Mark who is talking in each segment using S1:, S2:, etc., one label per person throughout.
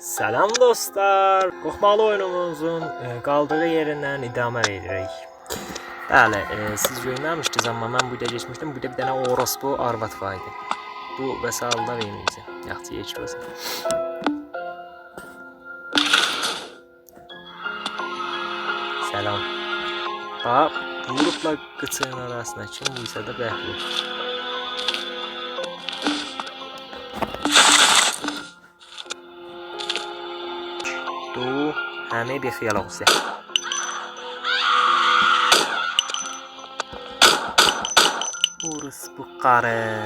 S1: Selam dostlar. Qorxmalı oyunumuzun qaldığı yerindən idamə edirik. Bəli, siz görməmişdiniz, amma mən burada geçmişdim. Burada bir dənə orospu arvad var idi. Bu vəsalda verməyəcəm. Yaxşı geçməsin. Selam. Bax, vurubla qıçının arasına kim buysa da bəhlul. Du همه بی خیال آقوسه Urus bu qarı.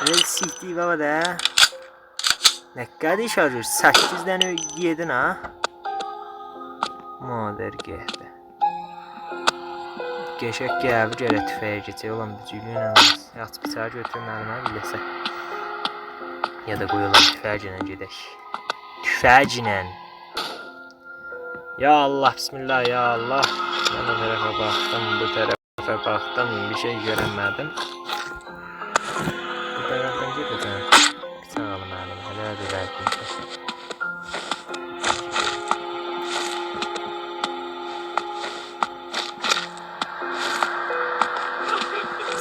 S1: El sikti baba da. Nə qədər iş arıyor? 8 dənə yedin ha? Mader gəhbə. Geçək gəbi gələ tüfəyə geçək. Olan bücülüyün anlamaz. Yaxşı bıçağı götürməliyəm biləsə. Ya da qoyulan tüfəcinə gedək. Tüfəcinə. Ya Allah, bismillah, ya Allah. Ben o tarafa baktım, bu tarafa baktım, bir şey göremedim. Bu taraftan gideceğim. Bir sağalım elim, hele hadi verdim.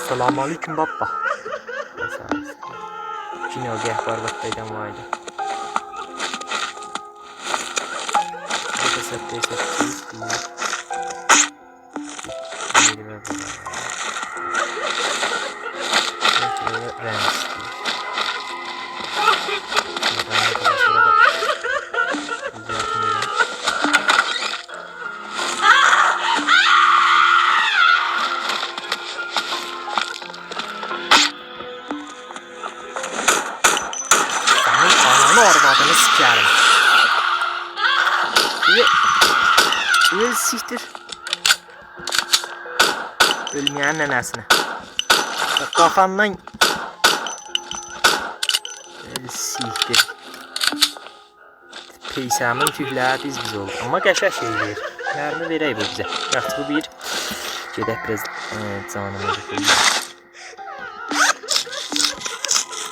S1: Selamun aleyküm baba. Yine o gehbarlıktaydan vardı. Septeyi değil. Yeri ver bana. Şöyle renk istiyor. Senin ananı arvadını sikerim. Öl siktir. Ölmeyen nenesine. Kafandan öl siktir. Peysamın tühləri biz oldu. Amma qəşəng şey verir. Mərmi verək bu bizə. Yaxşı bu bir. Gedək biraz canımızı koyuyor.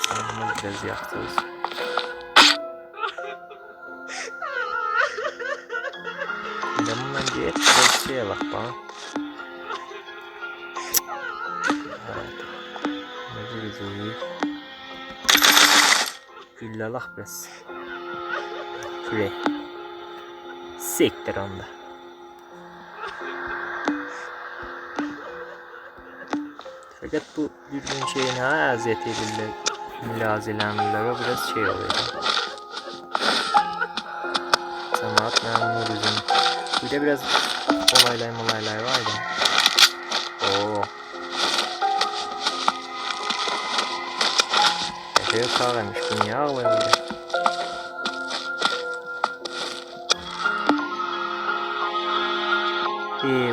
S1: Canımız biraz yaxdırız. Bundan diye şeye bak bana. Ne güzel. Güllalak biraz. Küre. Sektir onda. Fakat bu düzgün şeyin aziyet edildi. Mülazilenlere biraz şey oluyor. Cemaat memnunuzun. Bir de biraz olaylar vardı. Oo. Epey kahvemiş bu niye ağlıyor öyle?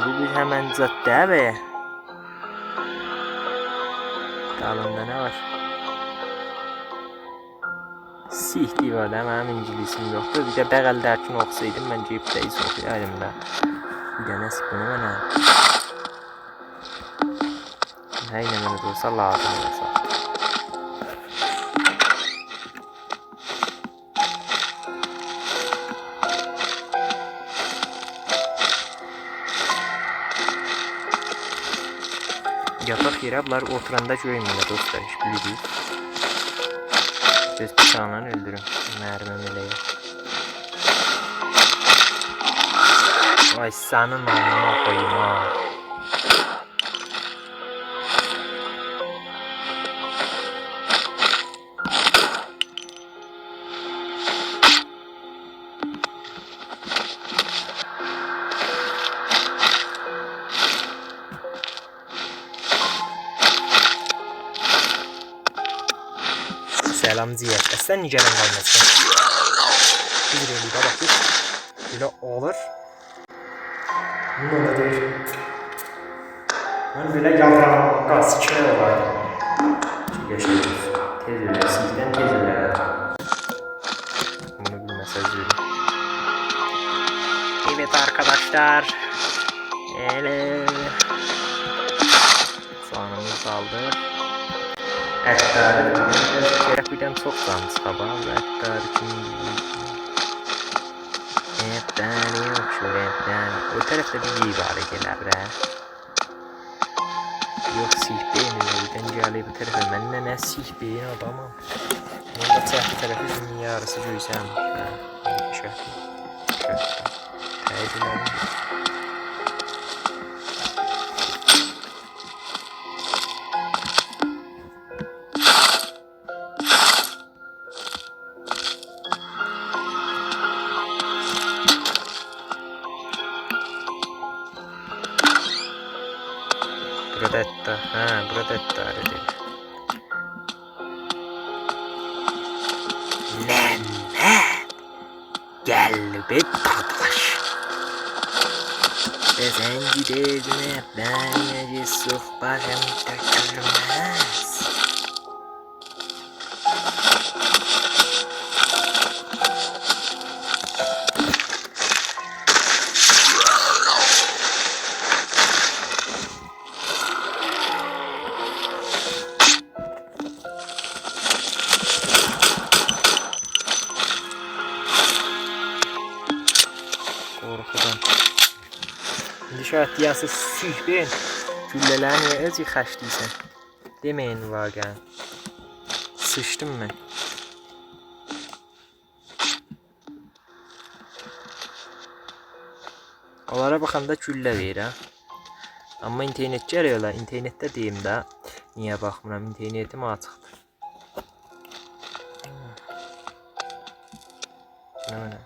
S1: Bu bir hemen cadde be. Dalında ne var? Sihti var da benim İngilizcem yoktu. Bir de bəğəl dərkin oxusaydım mən cebdəyiz oxuyaydım da. Bir de nasip bunu mənə. Nəylə mənə də olsa lazım olsa. Yataq yerə bunlar oturanda görmürlər dostlar, hiç bilirik. Biz bıçağla öldürün. Mermim elə yox. Vay sənin amına koyayım ha. Selam Ziyad. Sen nicelen kalmasın. Bir öyle bak. Böyle olur. Bu da değil. Ben böyle yavrağım gaz çıkıyor var. Yaşıyoruz. Tez öyle. Sizden tez öyle. Bunu bilmez özürüm. Evet arkadaşlar. Soğanımız kaldı. Əttarı gerek birden çok zansı baba. Əttarı kim? Etleri yok şöyle etler. O tarafta bir iyi var gel bre. Yok sihbeyin öyle gelip bu tarafa benden ne sihbeyin adamım. Bunda çarpı tarafı dünya yarısı büyüsem. Şöyle. Teydilerim. Burada etta. Ha, burada etta dedi. Mehmet. Gel be kardeş. Ve sen gidelim. Ben Yusuf başım dökülmez. Korkudan. İnşaat diyası sihbin. Güllelerini özü kaçtıysan. Demeyin vagan. Sıçtım ben. Onlara bakanda güllə verir ha. Amma internetçi arıyorlar. İnternette deyim də. Niyə baxmıram? İnternetim açıqdır. Ne?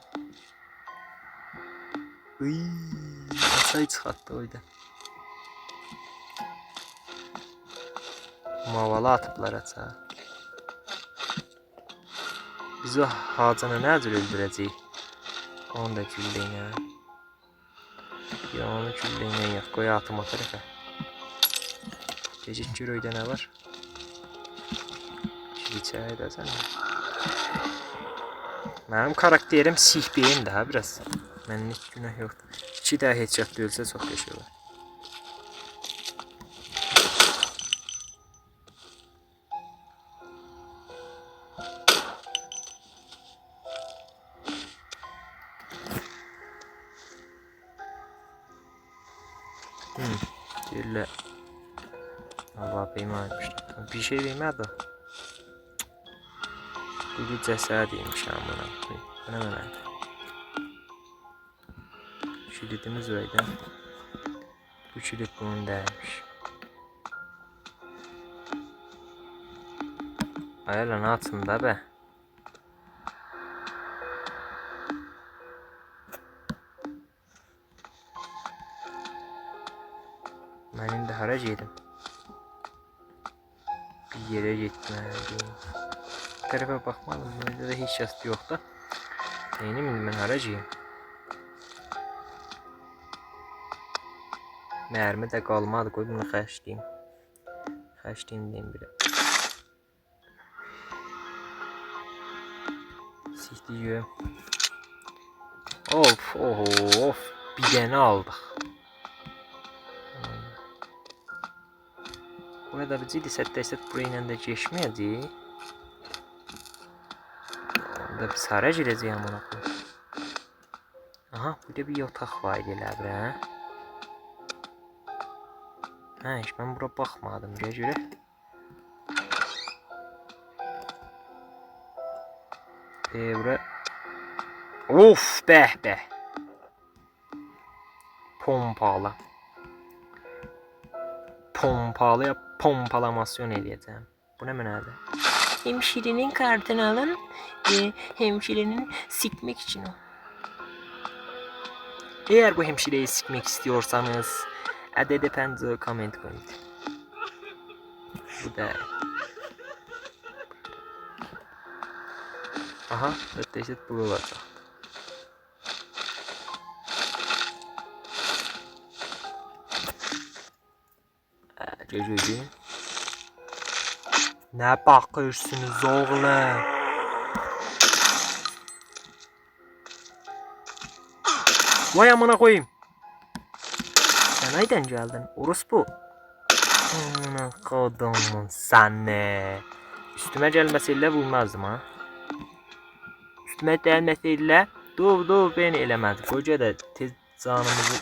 S1: Masayı çıxartdı oyda. Mavala atıblar aça. Biz o Hacanı nə cür öldürəcəyik? Onu da gülləyinə. Ya onu gülləyinə yox. Qoy atım o tərəfə. Gecik gör oyda nə var? Çiliçəyə edəsən. Mənim karakterim sihbeyin daha biraz. Mənlik günah yoxdur. 2 də headshot döyülsə çox qəşəng olar. Güllə. Allah beymanmışlar. Bir şey vermədi. Bu cəsədiymiş amına. Buna mənədir. Kilidimiz öyle. Bu kilit bunun değilmiş. Ayarlan altında be. Ben indi harac yedim. Bir yere gitmeliyim. Bu tarafa bakmadım. Burada da hiç yastı yok da. Neyini mi ben haracıyım? Mermi də qalmadı. Qoy bunu xərcləyim. Xərcləyim deyim bir. Sikdiyim. Of. Bir dənə aldıq. Bu da bir ciddi sətdə burayla da geçməyəcək. Da bir sarı girəcəyəm ona. Aha, burada bir yataq var elə bir, hə? Ha, hiç ben bura bakmadım göre. Bura. Of be. Pompalı. Pompalıya pompalamasyon edeceğim. Bu ne menade? Hemşirenin kartını alın. Hemşirenin sikmek için o. Eğer bu hemşireyi sikmek istiyorsanız adede penzo comment koyun. Bu da. Aha, ateşet bu olacak. Cücücü. Ne bakıyorsunuz oğlum? Vay amına koyayım. Sen nereden geldin? Orospu. Amına kodumun səni. Üstümə gəlməsəylə vurmazdım ha. Üstümə gəlməsəylə dur beni eləmədi. Qoca da tez canımızı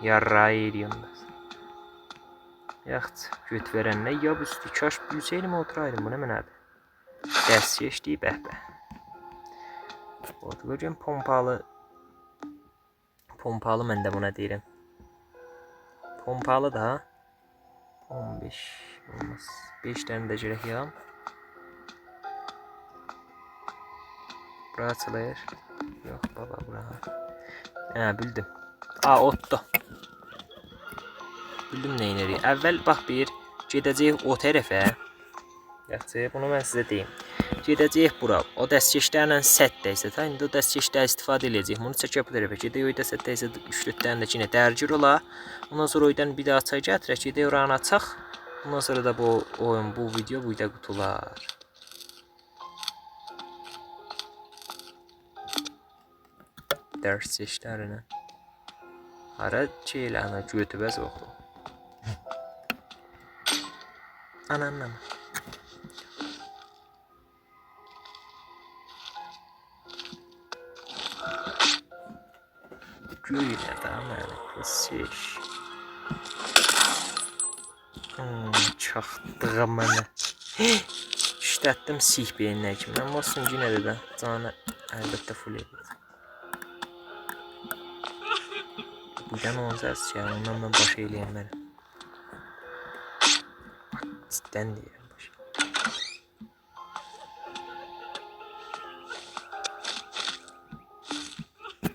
S1: yarrağı ediyorum da. Yaxşı, göt verənlə yab üstü kaş bilsəydim oturaydım. Bu nə mənədir? Dərs geçdi bəhbə. Görün pompalı mən də buna deyirəm. Pompalı da 15 olmaz. 5 dənə də girək ya. Bura açılır. Yox baba bura. Bildim. Otdu. Bildim nə edirik. Əvvəl bax bir gedəcəyik o tərəfə. Yaxşı, bunu mən sizə deyim. Gedəcəyik bura. O dəstkeşlərlə sətdəysə, indi o dəstkeşlər istifadə edəcəyik. Bunu çəkə bu tərəfə. Gedək o sətdəysə 3-4 dənə də yenə dərgir ola. Ondan sonra oydan bir daha çay gətirək. Gedək oranı açaq. Ondan sonra da bu oyun, bu video burada qutular. Dəstkeşlərlə. Hara şeylərini götübəz oxu. Anam. Güyle de mən kəsiş. Çaxdığı mənə. İşlətdim sih beyninə kimi. Amma olsun yenə də canı əlbəttə full edir. Buradan olacaq ki, ondan mən baş eləyəm mənə. Cidden deyirəm baş.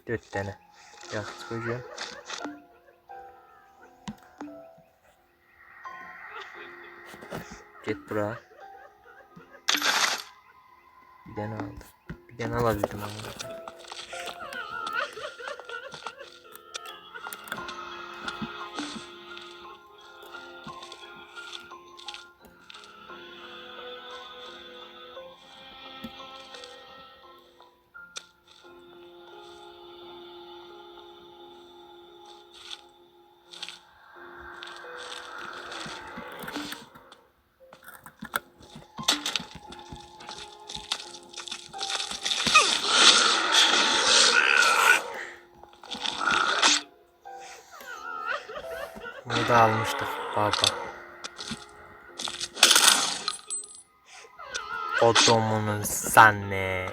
S1: Dört dənə. Yaxşı qoyacağım. Get bura. Bir dənə aldım. Bir dənə alabildim ama. Bunu da almıştık baba. Kodumunun səni.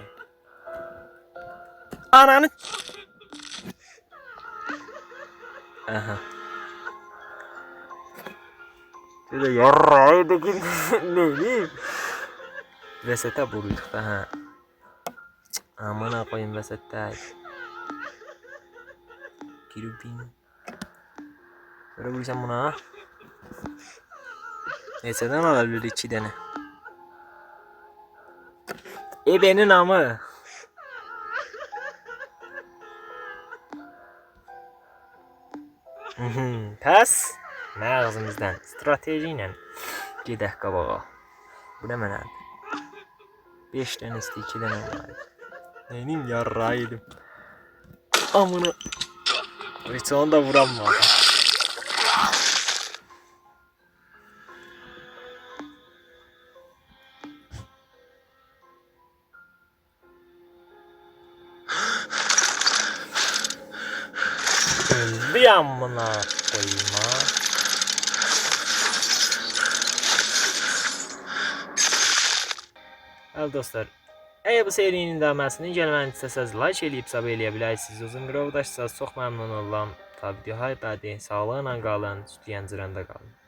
S1: Ananı. Aha. Şöyle yarrağıydı ki ne bileyim. Vesete vuruyorduk da ha. Amına koyayım vesete. Kirubin. Böyle vursam buna. Neyse ne alabilir 2 tane. Benim namı. Pəs mağazımızdan strateji ilə gedək qabağa. Bu nə mənədir? 5 dənə istəyir, 2 dənə var. Neyim yarrağıydım. Amına. Heç onu da vuranmadı. Bir amına koyayım ha. Evet dostlar. Eğer bu serinin davamını gelməni istəsəz like eləyib sab eləyə bilərsiniz. Uzun qrovdaşsa çox məmnun olam. Tabii ki, hay bədi. Sağlıqla qalın. Sütləyən cıranda qalın.